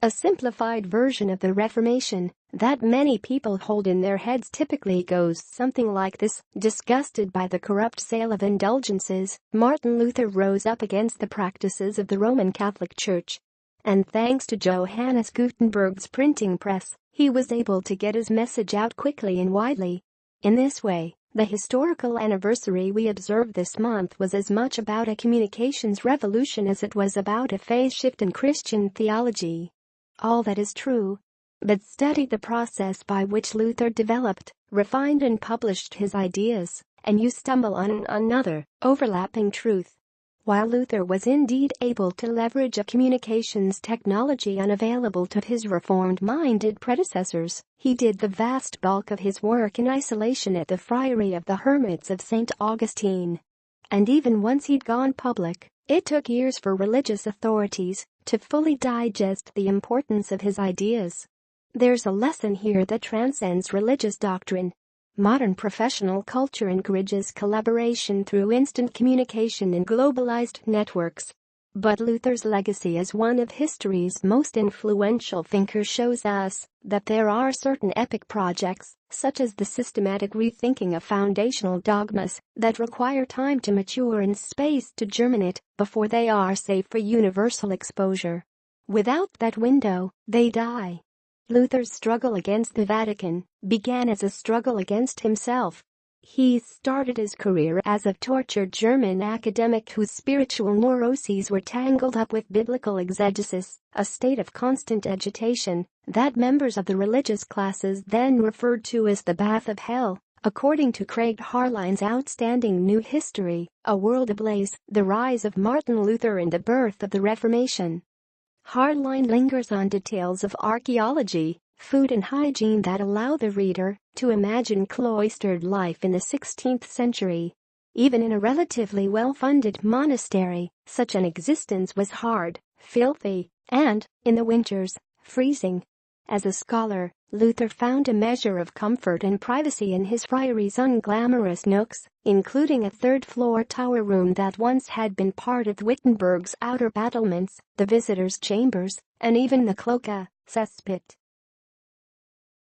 A simplified version of the Reformation that many people hold in their heads typically goes something like this. Disgusted by the corrupt sale of indulgences, Martin Luther rose up against the practices of the Roman Catholic Church. And thanks to Johannes Gutenberg's printing press, he was able to get his message out quickly and widely. In this way, the historical anniversary we observe this month was as much about a communications revolution as it was about a phase shift in Christian theology. All that is true. But study the process by which Luther developed, refined and published his ideas, and you stumble on another, overlapping truth. While Luther was indeed able to leverage a communications technology unavailable to his reformed-minded predecessors, he did the vast bulk of his work in isolation at the friary of the Hermits of St. Augustine. And even once he'd gone public, it took years for religious authorities to fully digest the importance of his ideas. There's a lesson here that transcends religious doctrine. Modern professional culture encourages collaboration through instant communication and globalized networks. But Luther's legacy as one of history's most influential thinkers shows us that there are certain epic projects, such as the systematic rethinking of foundational dogmas, that require time to mature and space to germinate before they are safe for universal exposure. Without that window, they die. Luther's struggle against the Vatican began as a struggle against himself. He started his career as a tortured German academic whose spiritual neuroses were tangled up with biblical exegesis, a state of constant agitation that members of the religious classes then referred to as the bath of hell. According to Craig Harline's outstanding new history, A World Ablaze, The Rise of Martin Luther and the Birth of the Reformation. Harline lingers on details of archaeology, food and hygiene that allow the reader to imagine cloistered life in the 16th century. Even in a relatively well-funded monastery, such an existence was hard, filthy, and, in the winters, freezing. As a scholar, Luther found a measure of comfort and privacy in his friary's unglamorous nooks, including a third-floor tower room that once had been part of Wittenberg's outer battlements, the visitors' chambers, and even the cloaca, cesspit.